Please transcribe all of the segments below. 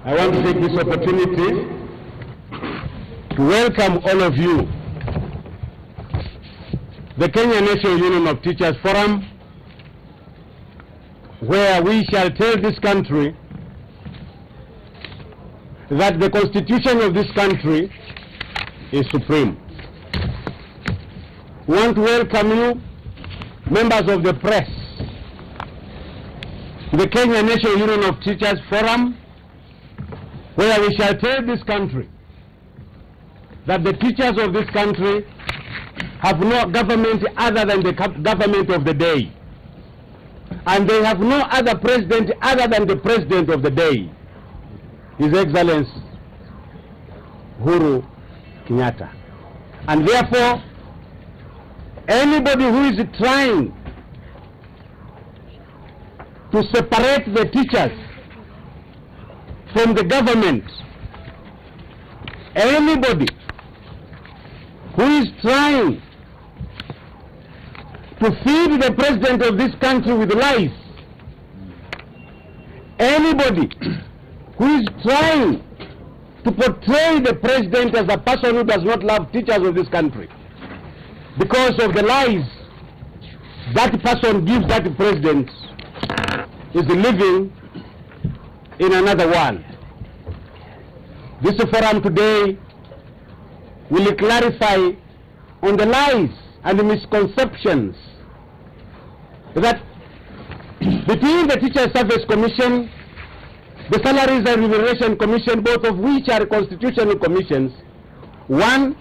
I want to take this opportunity to welcome all of you. The Kenya National Union of Teachers Forum, where we shall tell this country that the constitution of this country is supreme. We want to welcome you, members of the press, to the Kenya National Union of Teachers Forum, where we shall tell this country that the teachers of this country have no government other than the government of the day. And they have no other president other than the president of the day, His Excellency Uhuru Kenyatta. And therefore, anybody who is trying to separate the teachers from the government, anybody who is trying to feed the president of this country with lies, anybody who is trying to portray the president as a person who does not love teachers of this country because of the lies that person gives that president is living in another world. This forum today will clarify on the lies and the misconceptions that between the Teacher Service Commission, the Salaries and Remuneration Commission, both of which are constitutional commissions, one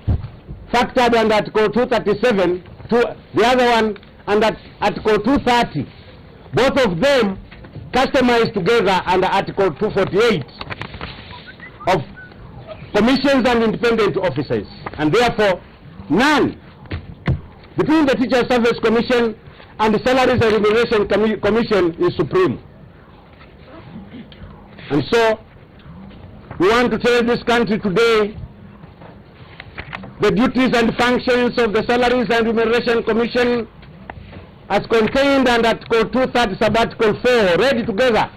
factored under Article 237, the other one under Article 230, both of them customized together under Article 248 of commissions and independent officers, and therefore none between the Teacher Service Commission and the Salaries and Remuneration Commission is supreme. And so we want to tell this country today the duties and functions of the Salaries and Remuneration Commission as contained under Article 230 sub-Article 4, read together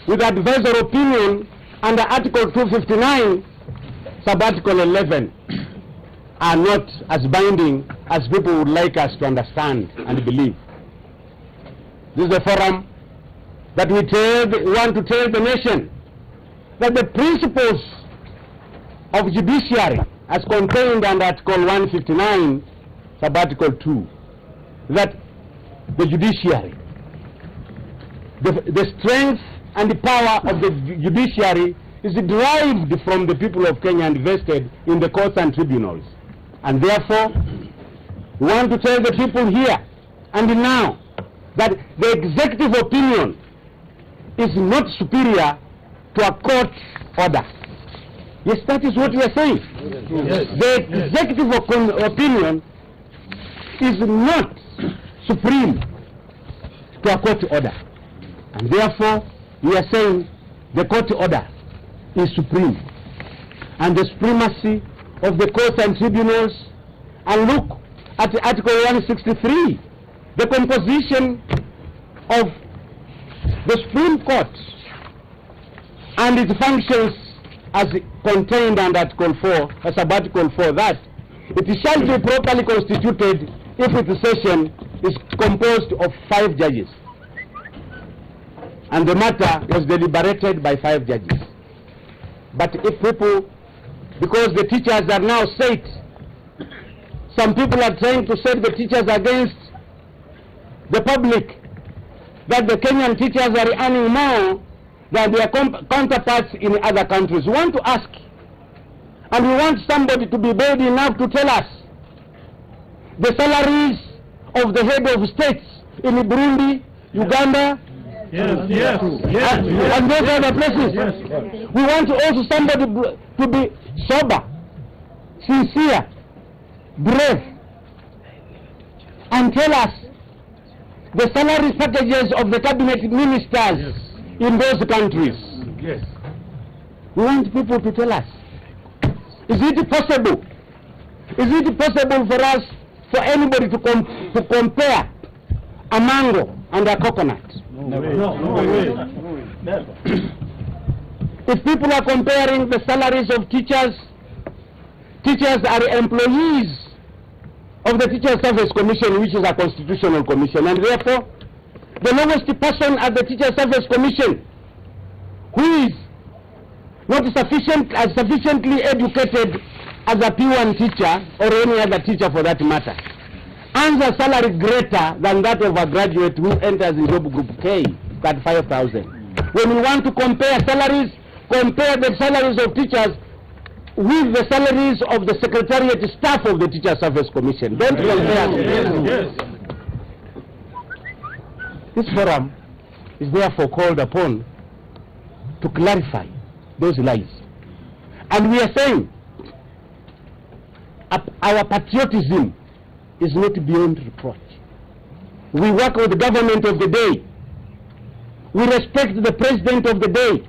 with advisory opinion under Article 259 sub-Article 11, are not as binding as people would like us to understand and believe. This is a forum that we want to tell the nation that the principles of judiciary as contained under Article 159 sub-Article 2, that the judiciary, the strength and the power of the judiciary is derived from the people of Kenya and vested in the courts and tribunals. And therefore, we want to tell the people here and now that the executive opinion is not superior to a court order. Yes, that is what we are saying. Yes. The executive opinion is not supreme to a court order. And therefore, we are saying the court order is supreme. And the supremacy of the courts and tribunals, and look at Article 163, the composition of the Supreme Court and its functions as contained under Article 4, as sub-Article 4, that it shall be properly constituted if its session is composed of 5 judges. And the matter was deliberated by 5 judges. But if people, because the teachers are now set, some people are trying to set the teachers against the public, that the Kenyan teachers are earning more than their counterparts in other countries. We want to ask, and we want somebody to be bold enough to tell us the salaries of the head of states in Burundi, Uganda, and those other places. Yes. We want also somebody to be sober, sincere, brave, and tell us the salary packages of the cabinet ministers in those countries. Yes. We want people to tell us, is it possible? Is it possible for us, for anybody to compare a mango and a coconut? No way. Never. If people are comparing the salaries of teachers, teachers are employees of the Teacher Service Commission, which is a constitutional commission, and therefore the lowest person at the Teacher Service Commission, who is not sufficiently educated as a P1 teacher or any other teacher for that matter, earns a salary greater than that of a graduate who enters in job group K at 5,000. When we want to compare salaries, compare the salaries of teachers with the salaries of the secretariat staff of the Teacher Service Commission. Don't compare. Yes. This forum is therefore called upon to clarify those lies. And we are saying our patriotism is not beyond reproach. We work with the government of the day. We respect the president of the day.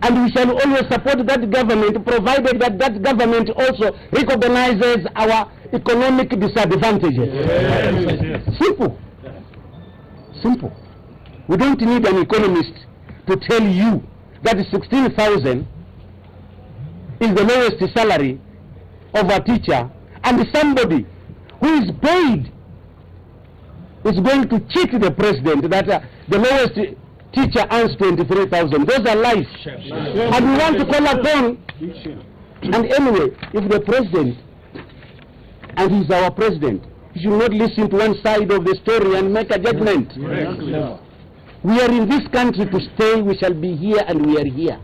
And we shall always support that government, provided that that government also recognizes our economic disadvantages. Yes. Simple. Simple. We don't need an economist to tell you that 16,000 is the lowest salary of a teacher, and somebody who is paid is going to cheat the president that the lowest teacher earns 23,000. Those are lies. And we want to call upon, and anyway, if the president, and he's our president, he should not listen to one side of the story and make a judgment. We are in this country to stay. We shall be here, and we are here.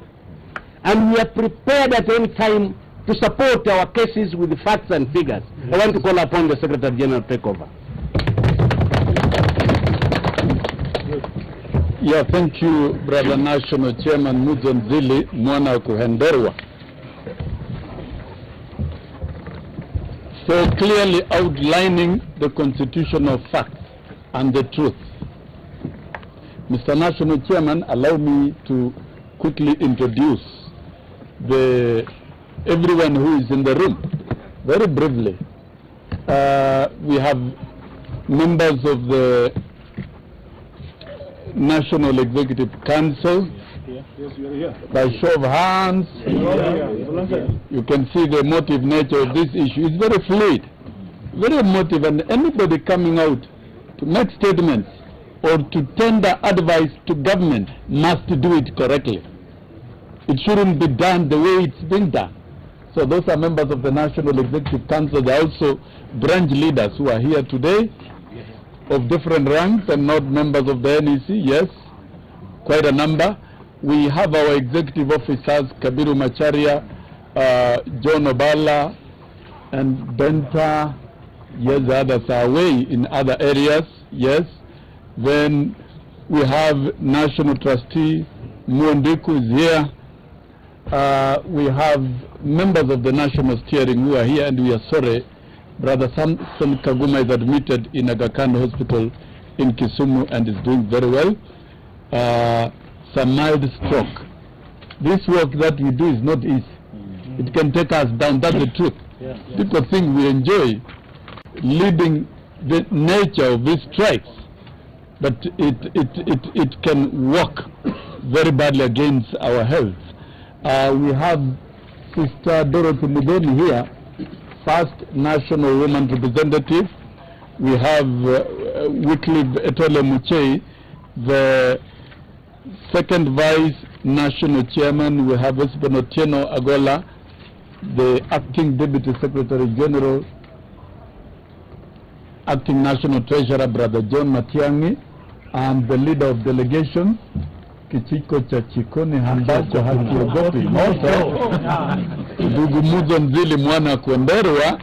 And we are prepared at any time to support our cases with facts and figures. I want to call upon the Secretary General to take over. Yeah, thank you, Brother National Chairman Muzonzili Mwana Kuhenderwa, for clearly outlining the constitutional facts and the truth. Mr. National Chairman, allow me to quickly introduce everyone who is in the room, very briefly. We have members of the National Executive Council. By show of hands, you can see the emotive nature of this issue. It's very fluid, very emotive, and anybody coming out to make statements or to tender advice to government must do it correctly. It shouldn't be done the way it's being done. So those are members of the National Executive Council. There are also branch leaders who are here today of different ranks and not members of the NEC. Yes, quite a number. We have our executive officers, Kabiru Macharia, John Obala, and Benta. Yes, the others are away in other areas. Yes. Then we have National Trustee Muondiku is here. We have members of the National Steering who are here, and we are sorry, Brother Samson Kaguma is admitted in Aga Khan Hospital in Kisumu and is doing very well. Some mild stroke. This work that we do is not easy. It can take us down, that's the truth. People think we enjoy leading the nature of these strikes, but it can work very badly against our health. We have Sister Dorothy Mudeni here, first National Woman Representative. We have Wycliffe Etole Muchei, the second Vice National Chairman. We have Espen Otieno Agola, the Acting Deputy Secretary General, Acting National Treasurer, Brother John Matiang'i, and the leader of delegation, Kichiko Chachikoni Hambacho Hakiogopi Moto, Ndugu Muzonzili Mwana Kuenderwa,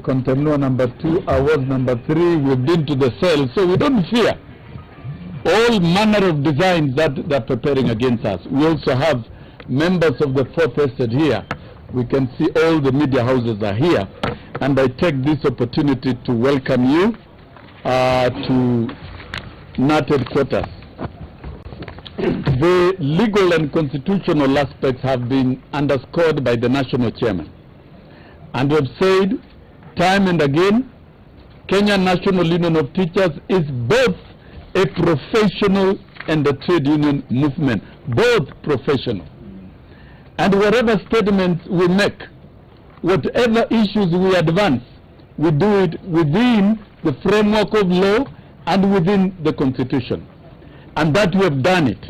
Contemnua number 2, award number 3. We've been to the cell, so we don't fear all manner of designs that they're preparing against us. We also have members of the Fourth Estate here. We can see all the media houses are here, and I take this opportunity to welcome you to KNUT headquarters. The legal and constitutional aspects have been underscored by the National Chairman, and we have said time and again, Kenya National Union of Teachers is both a professional and the trade union movement, both professional. And whatever statements we make, whatever issues we advance, we do it within the framework of law and within the Constitution. And that we have done it.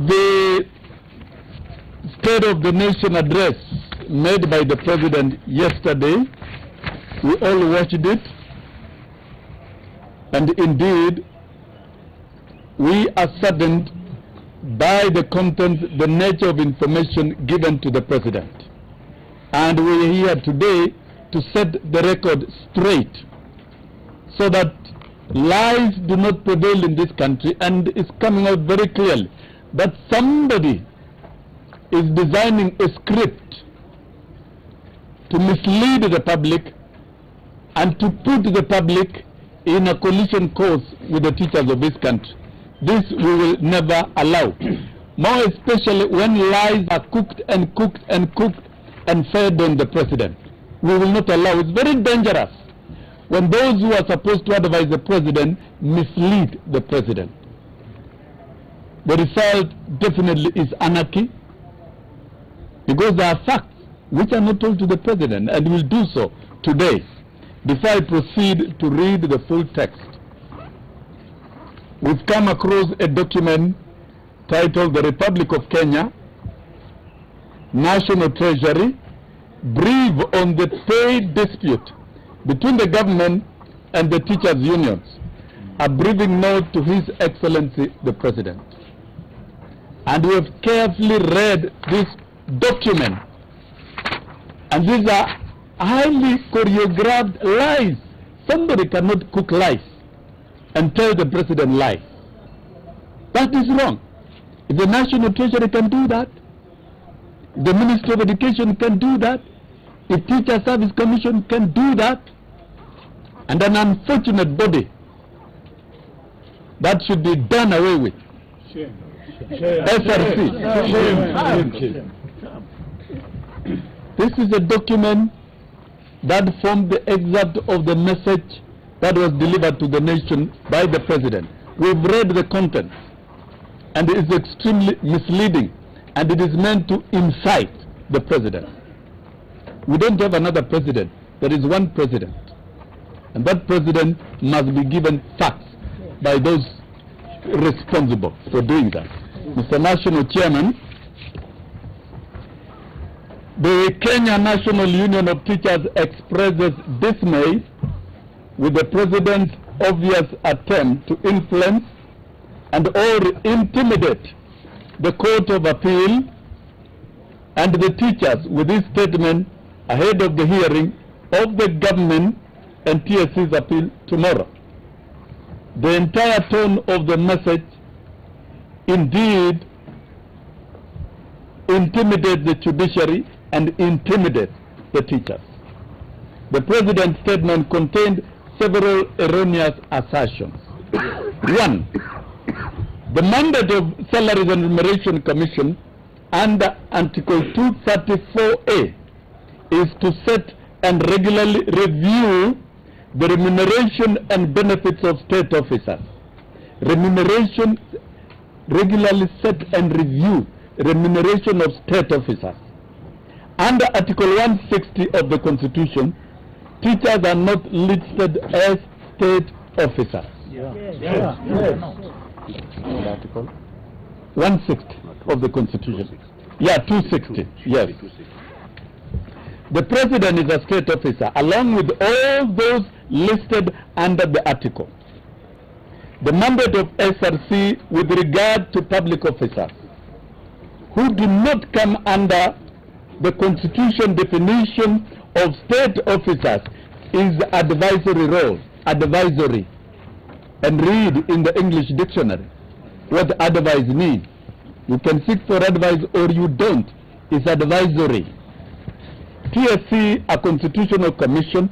The State of the Nation address made by the President yesterday, we all watched it, and indeed we are saddened by the content, the nature of information given to the President. And we are here today to set the record straight so that lies do not prevail in this country, and it's coming out very clearly that somebody is designing a script to mislead the public and to put the public in a collision course with the teachers of this country. This we will never allow. More especially when lies are cooked and cooked and cooked and fed on the President. We will not allow. It's very dangerous when those who are supposed to advise the President mislead the President. The result definitely is anarchy, because there are facts which are not told to the President, and will do so today. Before I proceed to read the full text, we've come across a document titled The Republic of Kenya, National Treasury, brief on the pay dispute between the government and the teachers' unions. A briefing note to His Excellency the President. And we have carefully read this document, and these are highly choreographed lies. Somebody cannot cook lies and tell the President lies. That is wrong. If the National Treasury can do that, the Ministry of Education can do that, the Teacher Service Commission can do that, and an unfortunate body that should be done away with. Shame. SRC. Shame. This is a document that formed the excerpt of the message that was delivered to the nation by the President. We've read the contents, and it is extremely misleading, and it is meant to incite the President. We don't have another president. There is one president, and that president must be given facts by those responsible for doing that. Mr. National Chairman, the Kenya National Union of Teachers expresses dismay with the President's obvious attempt to influence and or intimidate the Court of Appeal and the teachers with this statement ahead of the hearing of the government and TSC's appeal tomorrow. The entire tone of the message indeed intimidates the judiciary and intimidates the teachers. The President's statement contained several erroneous assertions. One, the mandate of Salaries and Remuneration Commission under Article 234A is to set and regularly review the remuneration and benefits of state officers. Remuneration, regularly set and review remuneration of state officers. Under Article 160 of the Constitution, teachers are not listed as state officers. Article 160 of the Constitution. Yeah, 260, yes. The President is a state officer along with all those listed under the article. The mandate of SRC with regard to public officers who do not come under the Constitution definition of state officers is advisory role, advisory. And read in the English dictionary what advise means. You can seek for advice or you don't. It's advisory. TSC, a constitutional commission,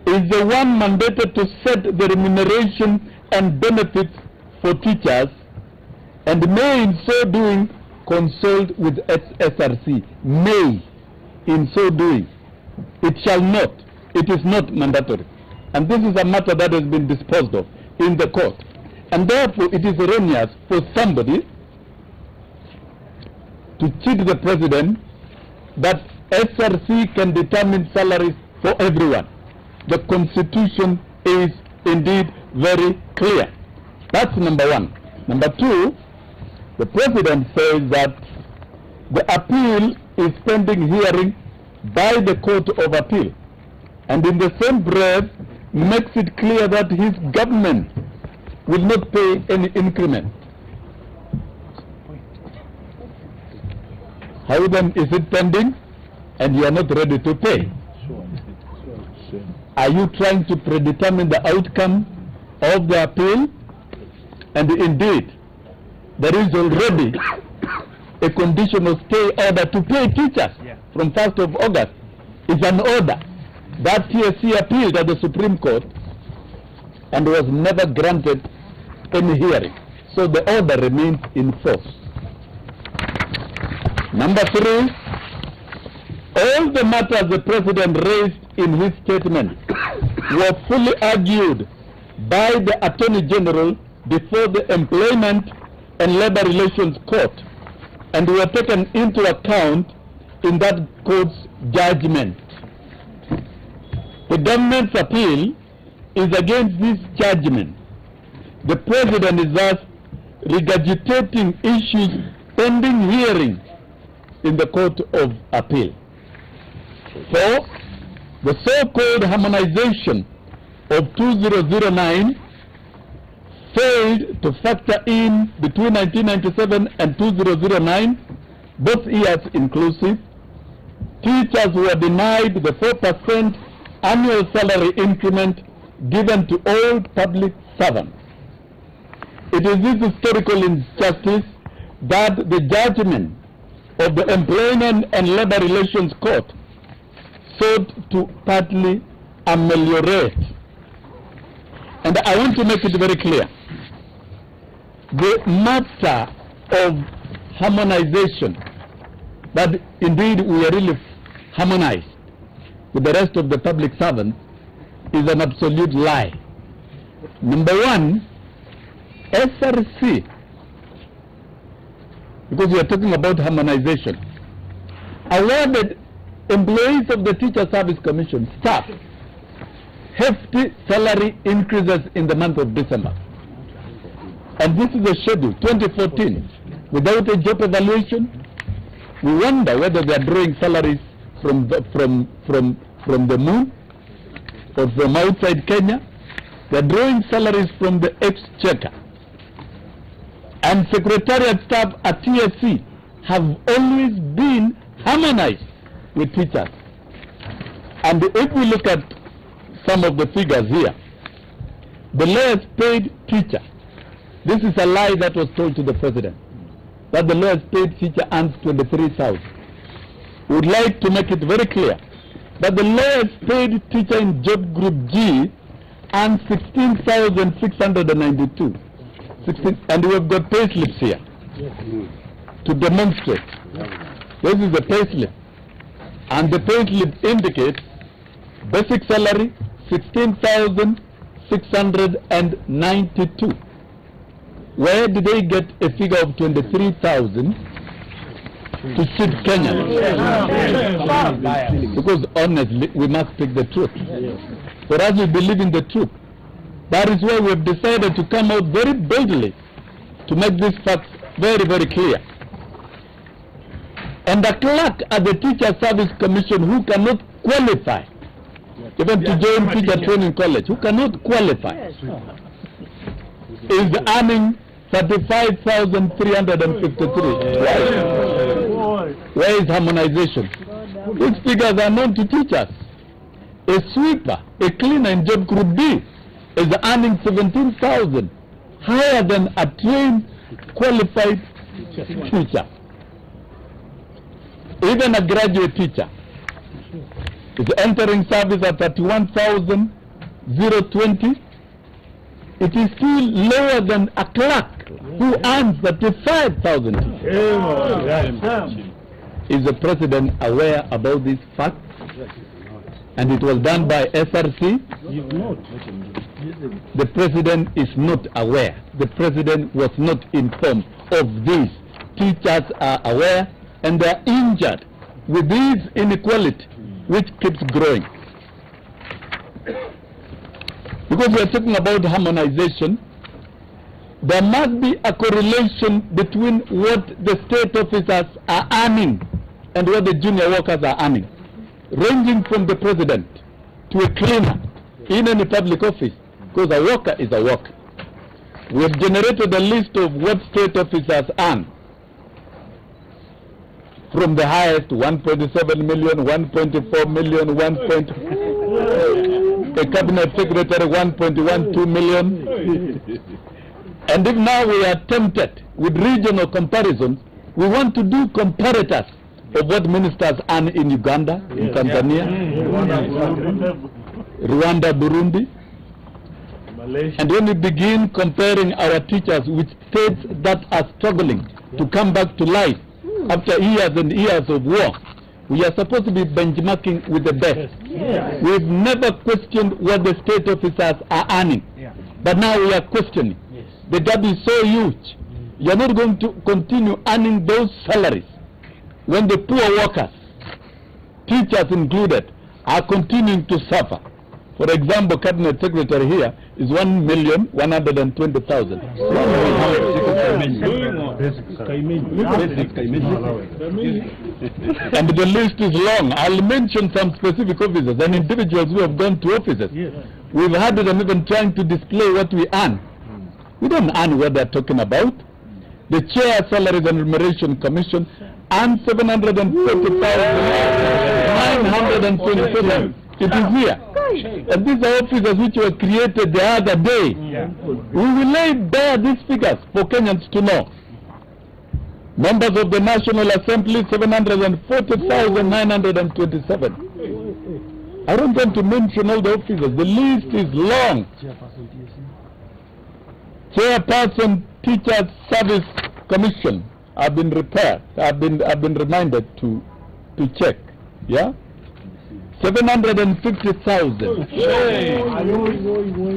is the one mandated to set the remuneration and benefits for teachers, and may in so doing consult with SRC. May in so doing. It shall not. It is not mandatory. And this is a matter that has been disposed of in the court. And therefore it is erroneous for somebody to cheat the president that SRC can determine salaries for everyone. The Constitution is indeed very clear. That's number one. Number two, the president says that the appeal is pending hearing by the Court of Appeal, and in the same breath makes it clear that his government will not pay any increment. How then is it pending and you are not ready to pay? Are you trying to predetermine the outcome of the appeal? And indeed, there is already a conditional stay order to pay teachers from 1st of August. It's an order that TSC appealed at the Supreme Court and was never granted any hearing. So the order remains in force. Number three, all the matters the president raised in his statement were fully argued by the Attorney General before the Employment and Labor Relations Court and were taken into account in that court's judgment. The government's appeal is against this judgment. The president is thus regurgitating issues pending hearing in the Court of Appeal. 4. The so-called harmonization of 2009 failed to factor in between 1997 and 2009, both years inclusive. Teachers were denied the 4% annual salary increment given to all public servants. It is this historical injustice that the judgment of the Employment and Labor Relations Court sought to partly ameliorate. And I want to make it very clear. The matter of harmonization, that indeed we are really harmonized with the rest of the public servants, is an absolute lie. Number one, SRC, because we are talking about harmonization, awarded employees of the Teacher Service Commission staff hefty salary increases in the month of December. And this is a schedule, 2014, without a job evaluation. We wonder whether they are drawing salaries from the moon or from outside Kenya. They are drawing salaries from the exchequer. And secretariat staff at TSC have always been harmonized with teachers. And if we look at some of the figures here, the lowest paid teacher, this is a lie that was told to the president, that the lowest paid teacher earns 23,000. We would like to make it very clear that the lowest paid teacher in job group G earns 16,692. And we have got pay slips here to demonstrate. This is the pay slip. And the pay slip indicates basic salary 16,692. Where did they get a figure of 23,000 to cheat Kenyans? Because honestly, we must speak the truth. For us, we believe in the truth. That is why we have decided to come out very boldly to make these facts very, very clear. And the clerk at the Teacher Service Commission who cannot qualify, even to join teacher training college, who cannot qualify, is earning 35,353. Where is harmonization? These figures are known to teachers. A sweeper, a cleaner in job group B is earning 17,000, higher than a trained, qualified teacher. Even a graduate teacher is entering service at 31,020. It is still lower than a clerk who earns 35,000. Is the president aware about these facts? and it was done by SRC. The President is not aware. The President was not informed of this. Teachers are aware and they are injured with this inequality which keeps growing. Because we are talking about harmonization, there must be a correlation between what the state officers are earning and what the junior workers are earning, ranging from the President to a cleaner in any public office, because a worker is a worker. We have generated a list of what state officers earn, from the highest 1.7 million, 1.4 million, a cabinet secretary 1.12 million. And if now we are tempted with regional comparisons, we want to do comparators of what ministers earn in Uganda, in Tanzania, Rwanda, Burundi. And when we begin comparing our teachers with states that are struggling to come back to life after years and years of war, we are supposed to be benchmarking with the best. We've never questioned what the state officers are earning, but now we are questioning. The gap is so huge. You are not going to continue earning those salaries when the poor workers, teachers included, are continuing to suffer. For example, cabinet secretary here is 1,120,000. And the list is long. I'll mention some specific officers and individuals who have gone to offices. We've had them even trying to display what we earn. We don't earn what they're talking about. The Chair Salaries and Remuneration Commission earns 740,927. It is here. And these are officers which were created the other day. We will lay bare these figures for Kenyans to know. Members of the National Assembly, 740,927. I don't want to mention all the officers. The list is long. Chairperson, Teachers Service Commission. I've been reminded to check. Yeah. 750,000.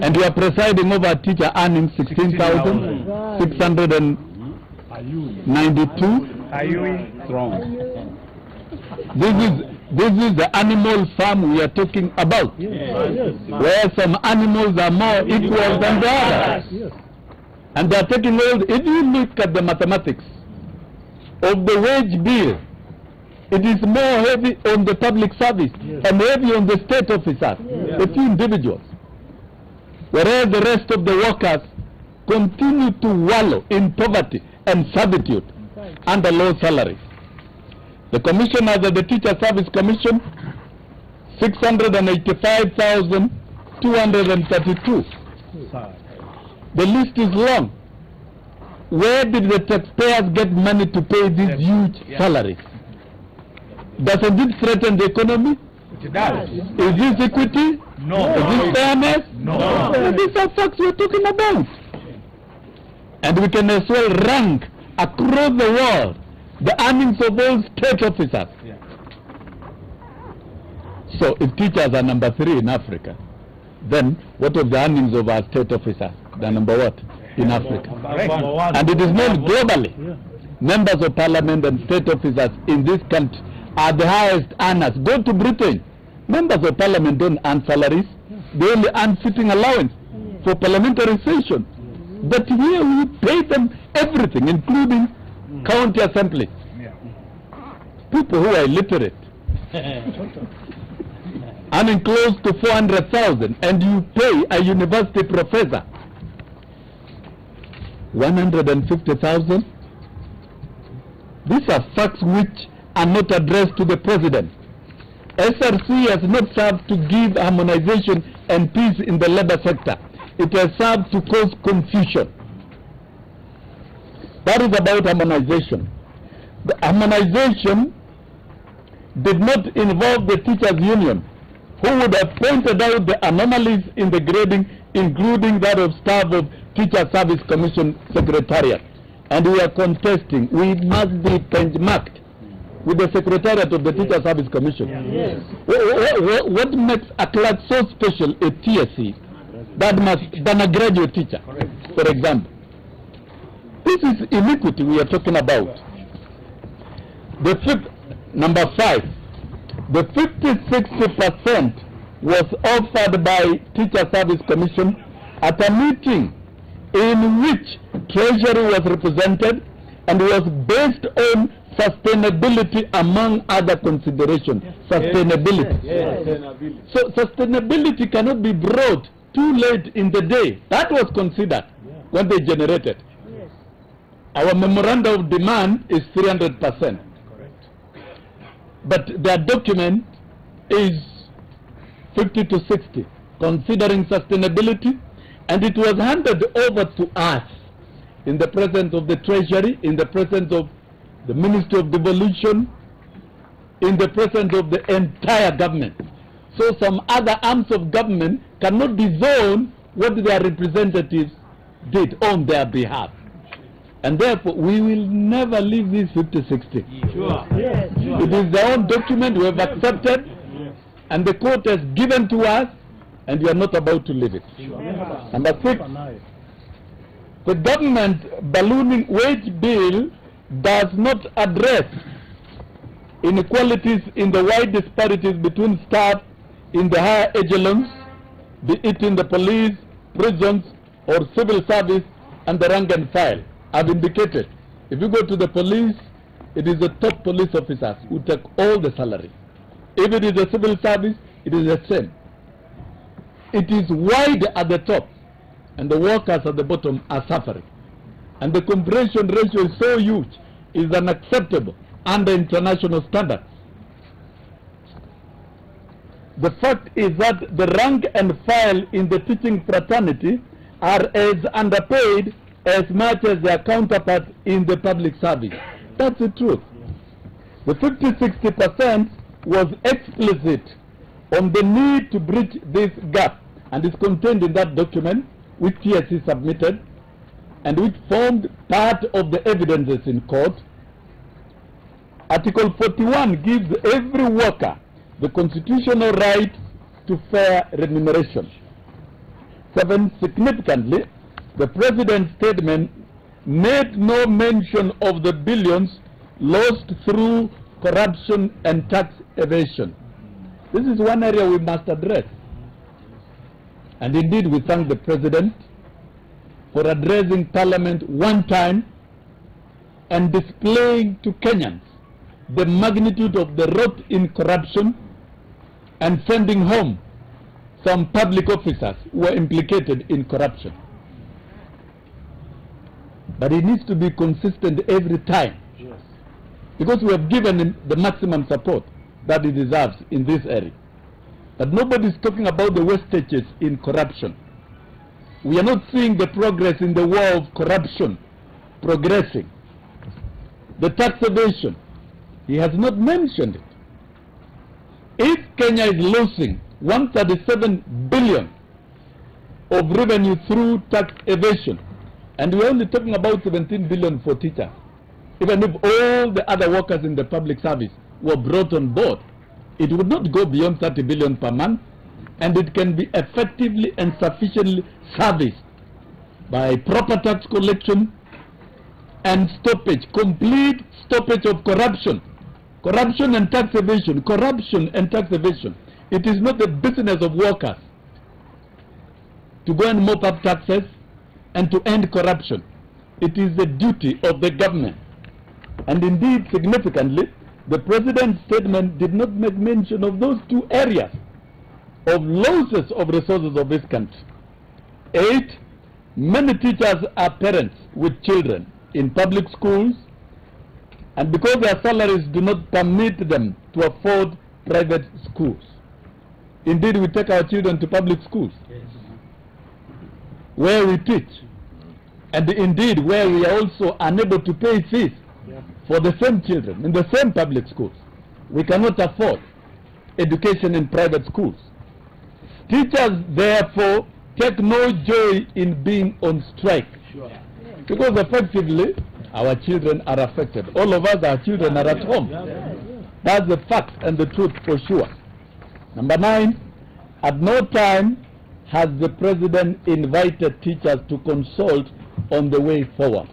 And we are presiding over a teacher earning 16,692. This is the animal farm we are talking about, where some animals are more equal than the others. And they are taking all. If you look at the mathematics of the wage bill, it is more heavy on the public service and heavy on the state officers, the few individuals. Whereas the rest of the workers continue to wallow in poverty and servitude under low salaries. The commissioners of the Teacher Service Commission, 685,232. The list is long. Where did the taxpayers get money to pay these huge salaries? Doesn't it threaten the economy? It does. Is this equity? No. Is this fairness? No. These are facts we're talking about. And we can as well rank across the world the earnings of all state officers. So if teachers are number 3 in Africa, then what of the earnings of our state officers? They're number what? In Africa. And it is known globally. Members of parliament and state officers in this country are the highest earners. Go to Britain. Members of parliament don't earn salaries. They only earn sitting allowance for parliamentary session. But here we pay them everything, including county assembly. People who are illiterate. Earning close to 400,000, and you pay a university professor 150,000. These are facts which are not addressed to the President. SRC has not served to give harmonization and peace in the labor sector. It has served to cause confusion. That is about harmonization. The harmonization did not involve the teachers' union, who would have pointed out the anomalies in the grading, including that of staff of Teacher Service Commission Secretariat. And we are contesting. We must be benchmarked with the Secretariat of the Teacher Service Commission. Yes. What makes a clerk so special, a TSC, than a graduate teacher, for example? This is inequity we are talking about. Number 5, the 50-60% was offered by Teacher Service Commission at a meeting in which Treasury was represented and was based on sustainability among other considerations. Sustainability. So sustainability cannot be brought too late in the day. That was considered when they generated. Our memorandum of demand is 300%. But their document is 50 to 60, considering sustainability, and it was handed over to us in the presence of the Treasury, in the presence of the Ministry of Devolution, in the presence of the entire government. So some other arms of government cannot disown what their representatives did on their behalf. And therefore, we will never leave this 50-60. Sure. Yes. It is their own document we have accepted, and the court has given to us, and we are not about to leave it. Number 6, the government ballooning wage bill does not address inequalities in the wide disparities between staff in the higher echelons, be it in the police, prisons, or civil service, and the rank and file. I've indicated, if you go to the police, it is the top police officers who take all the salary. If it is a civil service, it is the same. It is wide at the top, and the workers at the bottom are suffering. And the compression ratio is so huge, is unacceptable under international standards. The fact is that the rank and file in the teaching fraternity are as underpaid as much as their counterparts in the public service. That's the truth. The 50-60% was explicit on the need to bridge this gap, and is contained in that document which TSC submitted and which formed part of the evidences in court. Article 41 gives every worker the constitutional right to fair remuneration. 7, significantly, the President's statement made no mention of the billions lost through corruption and tax evasion. This is one area we must address. And indeed, we thank the President for addressing Parliament one time and displaying to Kenyans the magnitude of the rot in corruption and sending home some public officers who were implicated in corruption. But it needs to be consistent every time, because we have given him the maximum support that he deserves in this area. But nobody is talking about the wastages in corruption. We are not seeing the progress in the war of corruption progressing. The tax evasion, he has not mentioned it. If Kenya is losing 137 billion of revenue through tax evasion, and we're only talking about 17 billion for teachers, even if all the other workers in the public service were brought on board, it would not go beyond 30 billion per month, and it can be effectively and sufficiently serviced by proper tax collection and stoppage, complete stoppage of corruption. Corruption and tax evasion, corruption and tax evasion. It is not the business of workers to go and mop up taxes and to end corruption. It is the duty of the government. And indeed, significantly, the President's statement did not make mention of those two areas of losses of resources of this country. 8, many teachers are parents with children in public schools, and because their salaries do not permit them to afford private schools. Indeed, we take our children to public schools, where we teach, and indeed where we are also unable to pay fees for the same children in the same public schools. We cannot afford education in private schools. Teachers, therefore, take no joy in being on strike, because effectively our children are affected. All of us, our children are at home. That's the fact and the truth for sure. Number 9, at no time has the President invited teachers to consult on the way forward.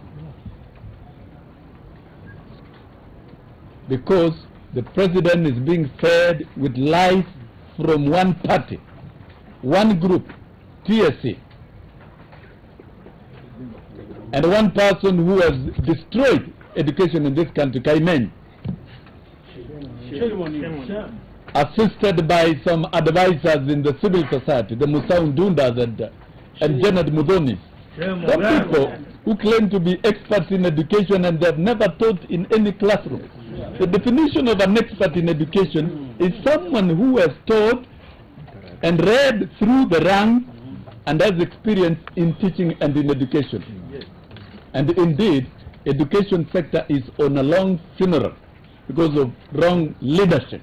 Because the President is being fed with lies from one party, one group, TSC, and one person who has destroyed education in this country, Kaimen, assisted by some advisors in the civil society, the Musau Ndundas and Janet Mudonis. Some people who claim to be experts in education and they have never taught in any classroom. The definition of an expert in education is someone who has taught and read through the ranks and has experience in teaching and in education. And indeed, education sector is on a long funeral because of wrong leadership.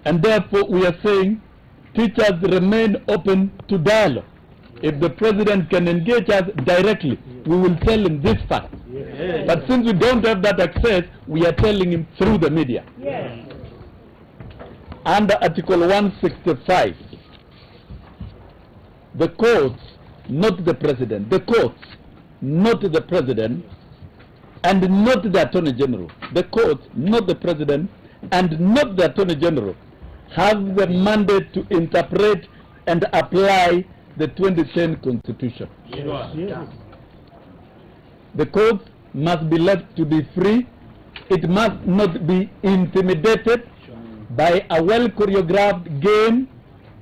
And therefore we are saying teachers remain open to dialogue. If the President can engage us directly, we will tell him this fact. Yes. But since we don't have that access, we are telling him through the media. Yes. Under Article 165, the courts, not the President, the courts, not the President, and not the Attorney General, the courts, not the President, and not the Attorney General, have the mandate to interpret and apply the 2010 Constitution. Yes. The courts must be left to be free. It must not be intimidated by a well-choreographed game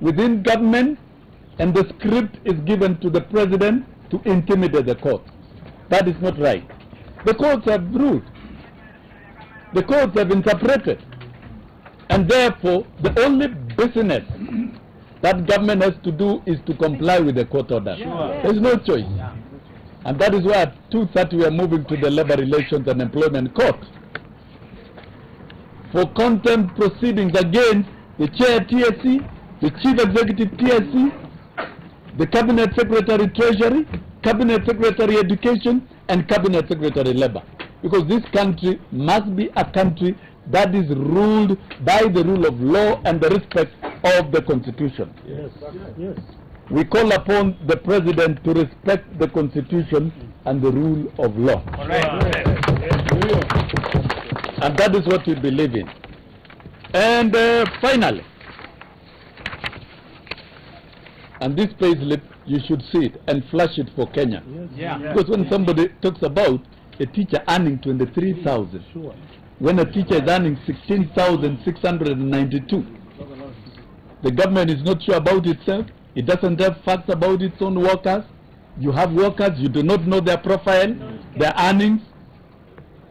within government, and the script is given to the President to intimidate the court. That is not right. The courts have ruled. The courts have interpreted. And therefore, the only business that government has to do is to comply with the court order. Sure. There's no choice. Yeah. And that is why at 2:30 we are moving to the Labor Relations and Employment Court for contempt proceedings against the Chair TSC, the Chief Executive TSC, the Cabinet Secretary Treasury, Cabinet Secretary Education, and Cabinet Secretary Labor. Because this country must be a country that is ruled by the rule of law and the respect of the Constitution. Yes. Yes. We call upon the President to respect the Constitution and the rule of law. Correct. And that is what we believe in. And finally, and this payslip, you should see it and flash it for Kenya. Yes. Yeah. Because when somebody talks about a teacher earning 23,000, sure. When a teacher is earning 16,692, the government is not sure about itself. It doesn't have facts about its own workers. You have workers, you do not know their profile, their earnings.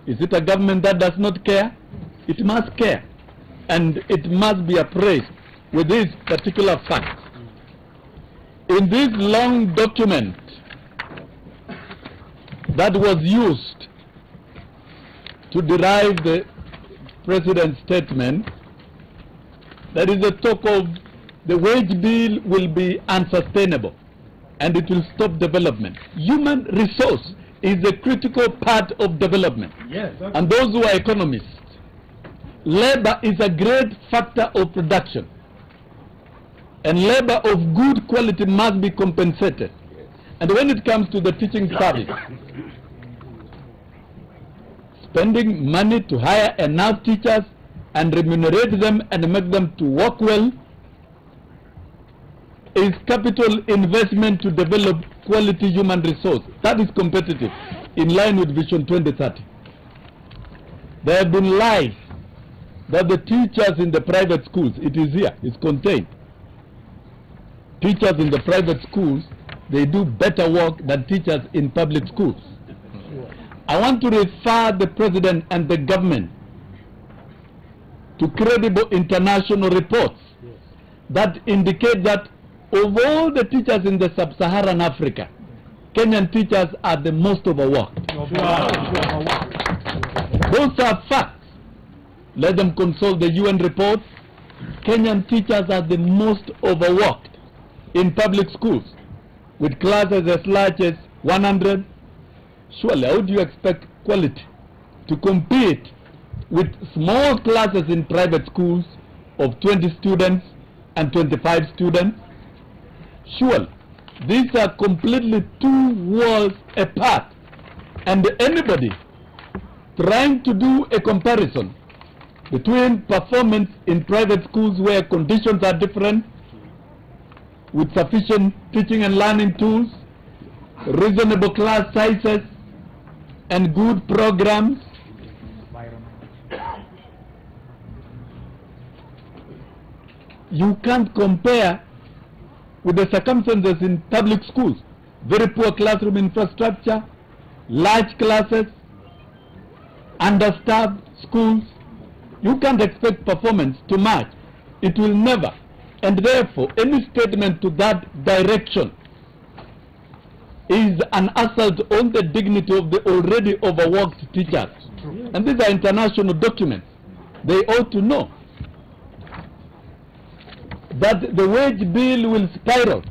Is it a government that does not care? It must care. And it must be appraised with this particular fact. In this long document that was used to derive the President's statement, there is a talk of the wage bill will be unsustainable and it will stop development. Human resource is a critical part of development. Yes. And those who are economists, labor is a great factor of production. And labor of good quality must be compensated. And when it comes to the teaching service, spending money to hire enough teachers and remunerate them and make them to work well is capital investment to develop quality human resource. That is competitive in line with Vision 2030. There have been lies that the teachers in the private schools, it is here, it's contained. Teachers in the private schools, they do better work than teachers in public schools. I want to refer the President and the government to credible international reports that indicate that of all the teachers in the sub-Saharan Africa, Kenyan teachers are the most overworked. Those are facts. Let them consult the UN reports. Kenyan teachers are the most overworked in public schools, with classes as large as 100. Surely, how do you expect quality to compete with small classes in private schools of 20 students and 25 students. Sure, these are completely two worlds apart, and anybody trying to do a comparison between performance in private schools where conditions are different, with sufficient teaching and learning tools, reasonable class sizes, and good programs, you can't compare with the circumstances in public schools. Very poor classroom infrastructure, large classes, understaffed schools. You can't expect performance to match. It will never. And therefore, any statement to that direction is an assault on the dignity of the already overworked teachers. And these are international documents. They ought to know that the wage bill will spiral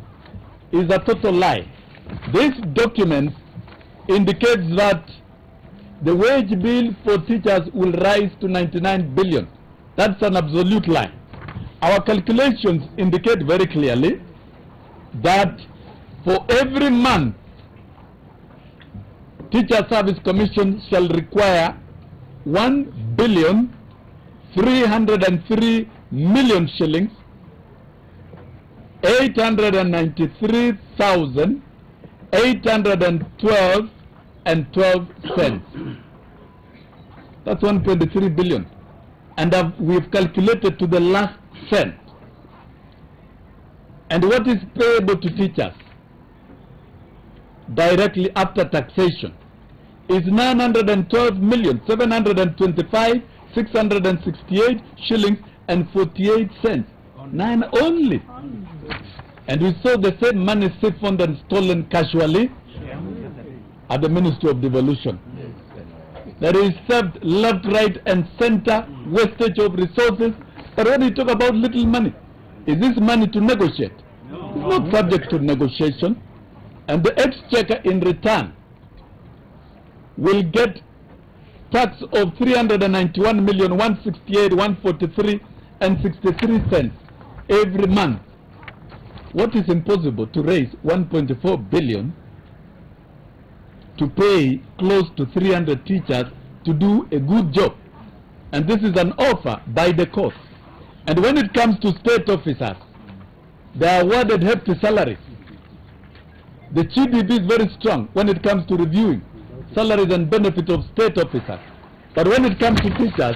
is a total lie. This document indicates that the wage bill for teachers will rise to 99 billion. That's an absolute lie. Our calculations indicate very clearly that for every month Teacher Service Commission shall require 1,303,000,000 shillings, 893,812 and 12 cents. That's 123 billion. And we've calculated to the last cent. And what is payable to teachers directly after taxation is 912,725,668 shillings and 48 cents. 9 only. And we saw the same money siphoned and stolen casually at the Ministry of Devolution. There is theft left, right and center, wastage of resources. But when you talk about little money, is this money to negotiate? It's not subject to negotiation. And the exchequer in return will get tax of 391,168,143 and 63 cents every month. What is impossible to raise 1.4 billion to pay close to 300 teachers to do a good job? And this is an offer by the court. And when it comes to state officers, they are awarded hefty salaries. The GDP is very strong when it comes to reviewing salaries and benefits of state officers. But when it comes to teachers,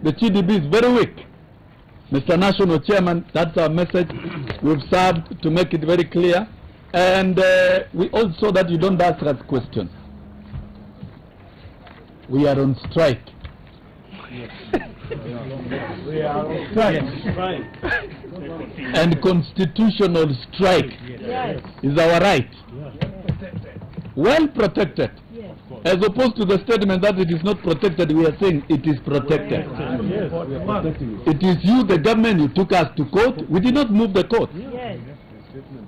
the GDP is very weak. Mr. National Chairman, that's our message. We've served to make it very clear. And we also that you don't ask us questions. We are on strike. We are on strike. And constitutional strike is our right. Well protected. As opposed to the statement that it is not protected, we are saying it is protected. It is you, the government, you took us to court. We did not move the court.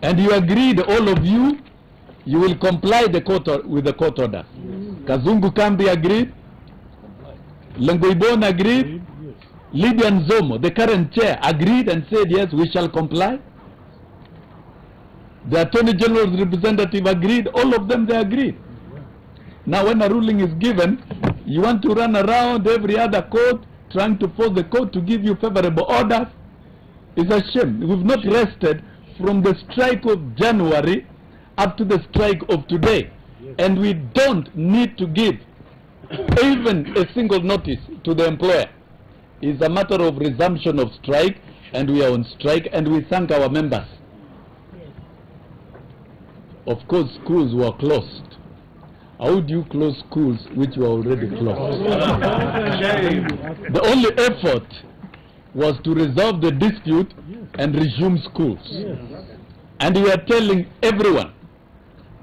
And you agreed, all of you, you will comply with the court order. Kazungu Kambi agreed. Lengoibon agreed. Lydia Nzomo, the current chair, agreed and said, yes, we shall comply. The Attorney General's representative agreed. All of them, they agreed. Now when a ruling is given, you want to run around every other court trying to force the court to give you favorable orders. It's a shame. We've not rested from the strike of January up to the strike of today. And we don't need to give even a single notice to the employer. It's a matter of resumption of strike, and we are on strike, and we thank our members. Of course, schools were closed. How would you close schools which were already closed? The only effort was to resolve the dispute and resume schools. And we are telling everyone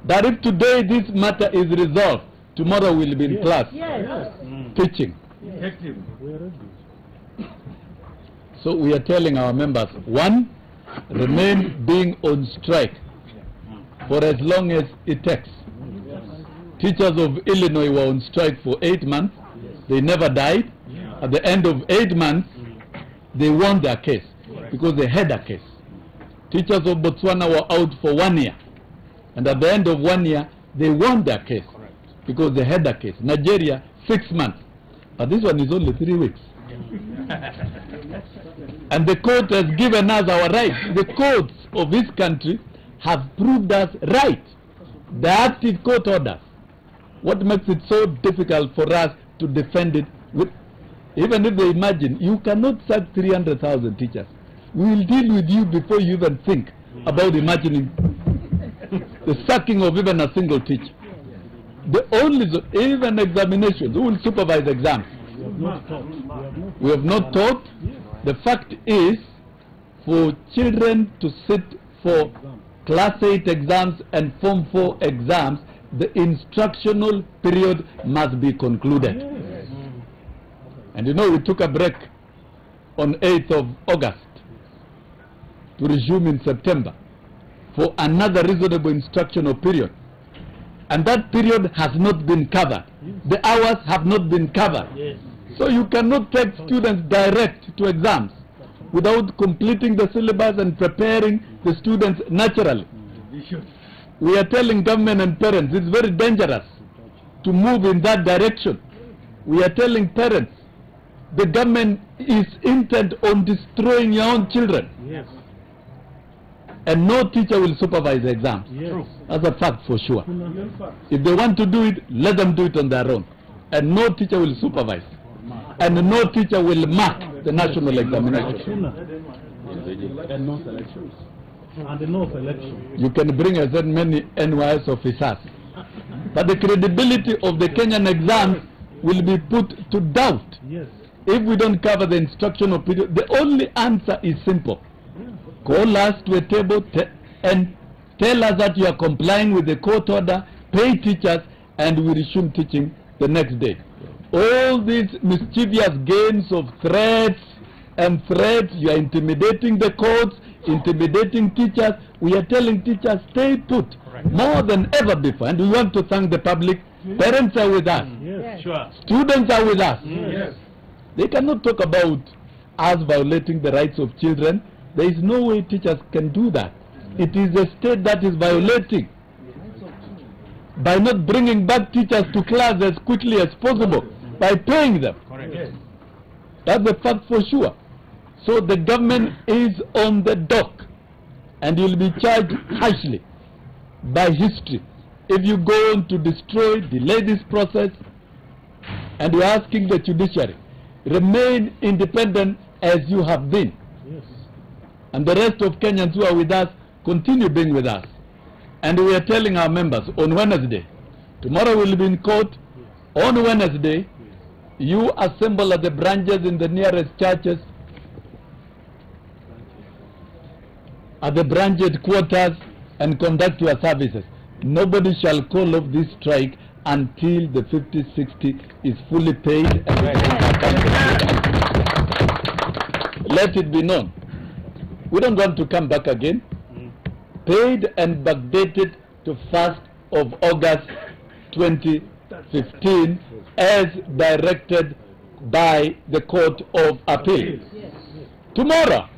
that if today this matter is resolved, tomorrow we'll be in class teaching. So we are telling our members, one, remain being on strike for as long as it takes. Teachers of Illinois were on strike for 8 months. They never died. At the end of 8 months, they won their case because they had a case. Teachers of Botswana were out for 1 year. And at the end of 1 year, they won their case because they had a case. Nigeria, 6 months. But this one is only 3 weeks. And the court has given us our rights. The courts of this country have proved us right. The active court orders. What makes it so difficult for us to defend it? Even if they imagine, you cannot sack 300,000 teachers. We will deal with you before you even think about imagining the sacking of even a single teacher. The only, even examinations, who will supervise exams? We have not taught. The fact is, for children to sit for Class 8 exams and Form 4 exams, the instructional period must be concluded. And you know, we took a break on 8th of August to resume in September for another reasonable instructional period. And that period has not been covered. The hours have not been covered. So you cannot take students direct to exams without completing the syllabus and preparing the students naturally. We are telling government and parents it's very dangerous to move in that direction. We are telling parents the government is intent on destroying your own children. Yes. And no teacher will supervise the exams. Yes. That's a fact for sure. If they want to do it, let them do it on their own. And no teacher will supervise. And no teacher will mark the national examination. And no selections. And no selection. You can bring as many NYS officers. But the credibility of the Kenyan exams will be put to doubt. Yes. If we don't cover the instructional period. The only answer is simple. Call us to a table and tell us that you are complying with the court order, pay teachers, and we resume teaching the next day. All these mischievous games of threats, you are intimidating the courts, intimidating teachers. We are telling teachers, stay put, more than ever before. And we want to thank the public. Parents are with us. Yes. Sure. Students are with us. Yes. They cannot talk about us violating the rights of children. There is no way teachers can do that. It is the state that is violating by not bringing back teachers to class as quickly as possible, by paying them. Correct. Yes. That's a fact for sure. So the government is on the dock, and you'll be charged harshly by history if you go on to destroy, delay this process. And we're asking the judiciary, remain independent as you have been. Yes. And the rest of Kenyans who are with us, continue being with us. And we are telling our members on Wednesday, tomorrow we'll be in court. On Wednesday, you assemble at the branches in the nearest churches, at the branch headquarters, and conduct your services. Nobody shall call off this strike until the 50-60 is fully paid and let it be known. We don't want to come back again. Paid and backdated to 1st of August 2015 as directed by the Court of Appeal. Tomorrow,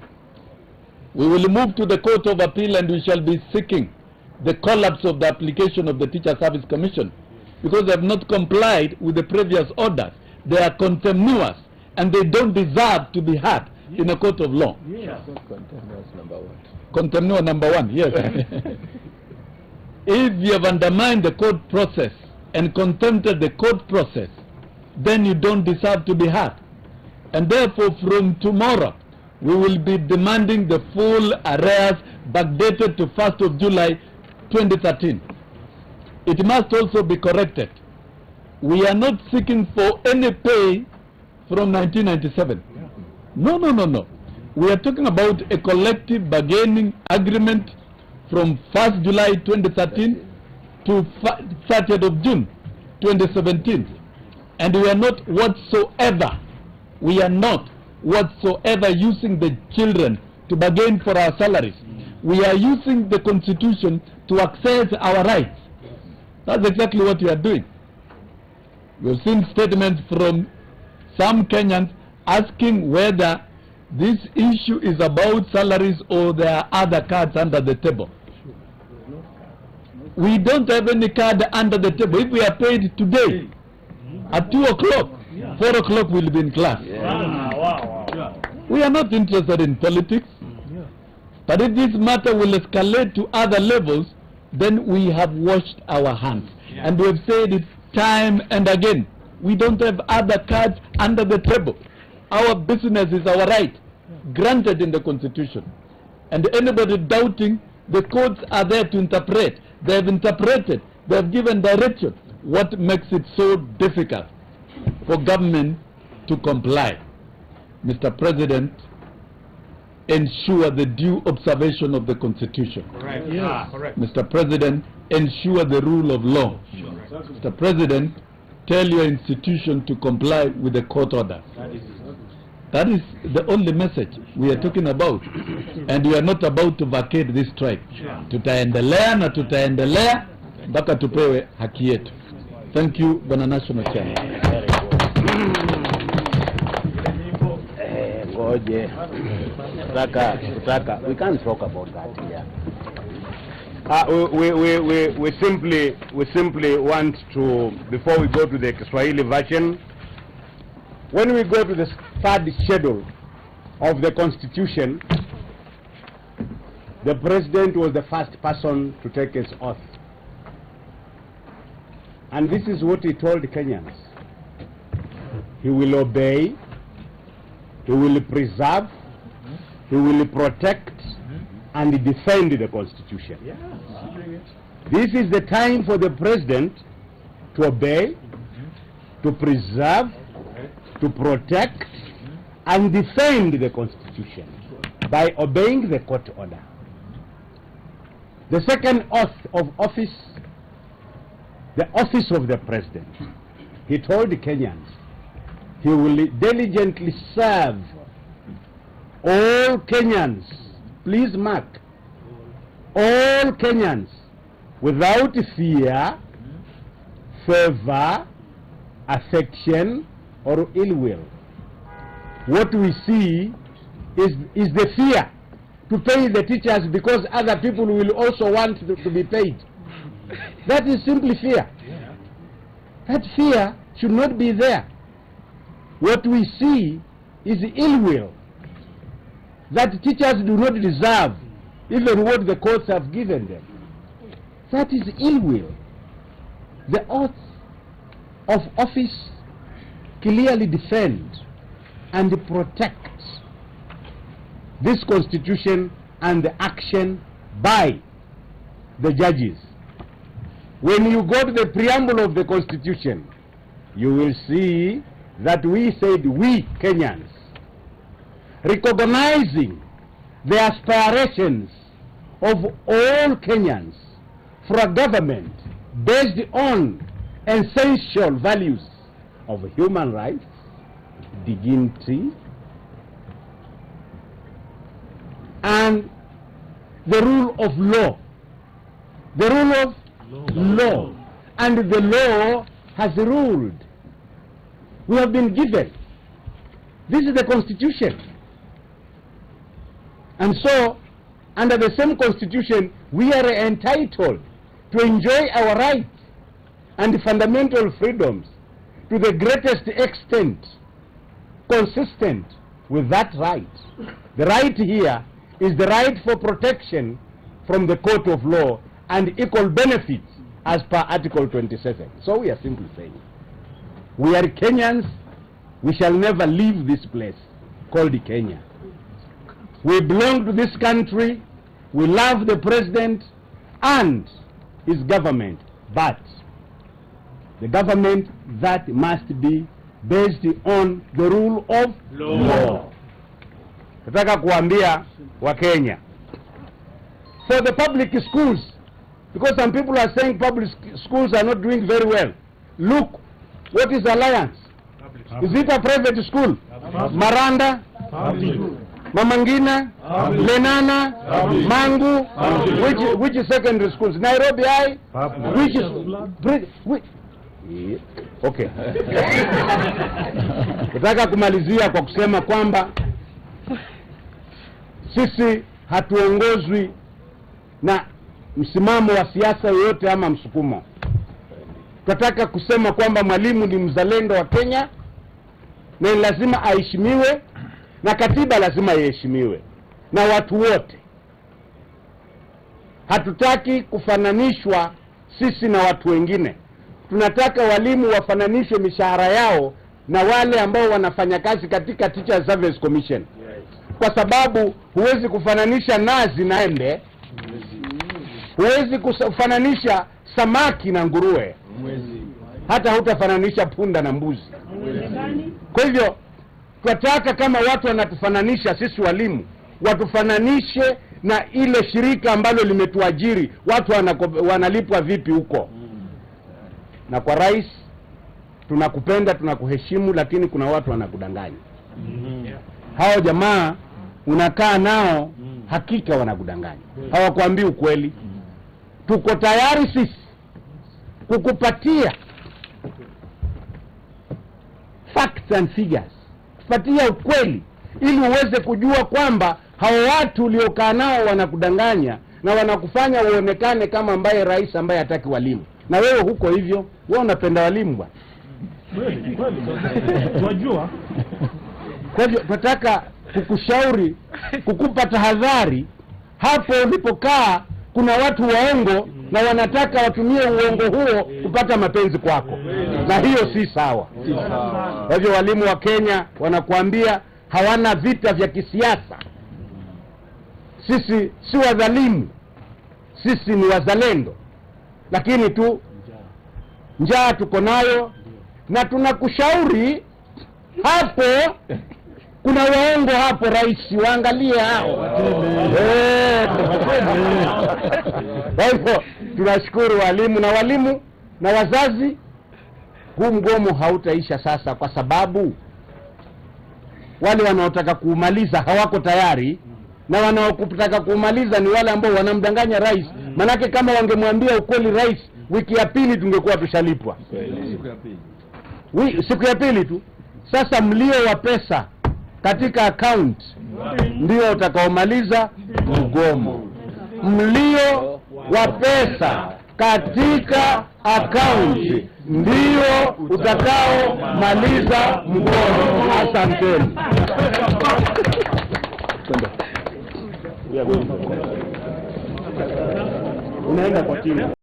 we will move to the Court of Appeal and we shall be seeking the collapse of the application of the Teacher Service Commission because they have not complied with the previous orders. They are contemptuous and they don't deserve to be heard in a court of law. Yes. Contemptuous number one, yes. If you have undermined the court process and contempted the court process, then you don't deserve to be heard. And therefore, from tomorrow, we will be demanding the full arrears backdated to 1st of July 2013. It must also be corrected. We are not seeking for any pay from 1997. No. We are talking about a collective bargaining agreement from 1st July 2013 to 30th of June 2017. And we are not whatsoever using the children to bargain for our salaries. We are using the Constitution to access our rights. That's exactly what we are doing. We've seen statements from some Kenyans asking whether this issue is about salaries or there are other cards under the table. We don't have any card under the table. If we are paid today at 2 o'clock, 4 o'clock we'll be in class. We are not interested in politics. But if this matter will escalate to other levels, then we have washed our hands. And we have said it time and again. We don't have other cards under the table. Our business is our right, granted in the Constitution. And anybody doubting, the courts are there to interpret. They have interpreted, they have given direction. What makes it so difficult for government to comply? Mr. President, ensure the due observation of the Constitution. Correct. Yes. Correct. Mr. President, ensure the rule of law. Sure. Mr. President, tell your institution to comply with the court orders. That is the only message we are talking about. And we are not about to vacate this strike. Tutaendelea na tutaendelea mpaka tupewe haki yetu. Thank you, Bwana National Chairman. We can't talk about that here. We simply want to, before we go to the Kiswahili version, when we go to the third schedule of the Constitution, the President was the first person to take his oath. And this is what he told Kenyans. He will obey, he will preserve, he will protect, and defend the Constitution. This is the time for the President to obey, to preserve, to protect, and defend the Constitution by obeying the court order. The second oath of office, the office of the President, he told the Kenyans he will diligently serve all Kenyans, please mark, all Kenyans without fear, favor, affection, or ill will. What we see is the fear to pay the teachers because other people will also want to be paid. That is simply fear. That fear should not be there. What we see is ill will, that teachers do not deserve even what the courts have given them. That is ill will. The oath of office clearly defends and protects this Constitution and the action by the judges. When you go to the preamble of the Constitution, you will see that we said we Kenyans, recognizing the aspirations of all Kenyans for a government based on essential values of human rights, dignity, and the rule of law. The rule of law. And the law has ruled. We have been given. This is the Constitution. And so, under the same Constitution, we are entitled to enjoy our rights and fundamental freedoms to the greatest extent consistent with that right. The right here is the right for protection from the court of law and equal benefits as per Article 27. So we are simply saying, we are Kenyans, we shall never leave this place called Kenya. We belong to this country, we love the President and his government, but the government that must be based on the rule of law. Nataka kuambia wa Kenya, for the public schools, because some people are saying public schools are not doing very well. Look, what is Alliance? Is it a private school? Maranda, Mamangina, Lenana, Mangu, which is secondary schools? Nairobi High, which is Okay. Nataka kumalizia kwa kusema kwamba sisi hatuongozwi na msimamo wa siasa yoyote ama msukumo. Tunataka kusema kwamba mwalimu ni mzalendo wa Kenya na lazima aheshimiwe, na katiba lazima iheshimiwe na watu wote. Hatutaki kufananishwa sisi na watu wengine. Tunataka walimu wafananishwe mishahara yao na wale ambao wanafanya kazi katika Teacher Service Commission. Kwa sababu huwezi kufananisha nazi na embe, huwezi kufananisha samaki na nguruwe, hata hutafananisha punda na mbuzi. Kwa hivyo tunataka kama watu wanatufananisha sisi walimu, watufananishe na ile shirika ambalo limetuajiri, watu wanalipwa vipi huko. Na kwa rais, tunakupenda, tunakuheshimu, lakini kuna watu wanakudanganya. Hao jamaa unakaa nao, hakika wanakudanganya, hawakuambii ukweli. Tuko tayari sisi kukupatia facts and figures, kupatia ukweli, ili uweze kujua kwamba hao watu uliokaa nao wanakudanganya na wanakufanya uonekane kama ambaye rais ambaye hataki walimu. Na wewe huko hivyo, wewe unapenda walimu bwana. Unajua? Kwa hivyo tunataka kukushauri, kukupa tahadhari. Hapo ulipokaa kuna watu waongo na wanataka watumie uongo huo kupata mapenzi kwako, na hiyo si sawa. Kwa hivyo walimu wa Kenya wanakuambia hawana vita vya kisiasa. Sisi si wadhalimu, sisi ni wazalendo, lakini tu njaa tuko nayo, na tunakushauri hapo kuna waongo hapo rais, waangalie hao. Kwa hivyo tunashukuru walimu na wazazi. Huu mgomo hautaisha sasa, kwa sababu wale wanaotaka kuumaliza hawako tayari, na wanaotaka kuumaliza ni wale ambao wanamdanganya rais. Manake kama wangemwambia ukweli rais, wiki ya pili tungekuwa tushalipwa. Siku ya pili tu. Sasa mlio wa pesa katika account ndio utakaomaliza mgomo. Mlio wa pesa katika account ndio utakaomaliza mgomo. Asanteni. Unaenda kwa timu.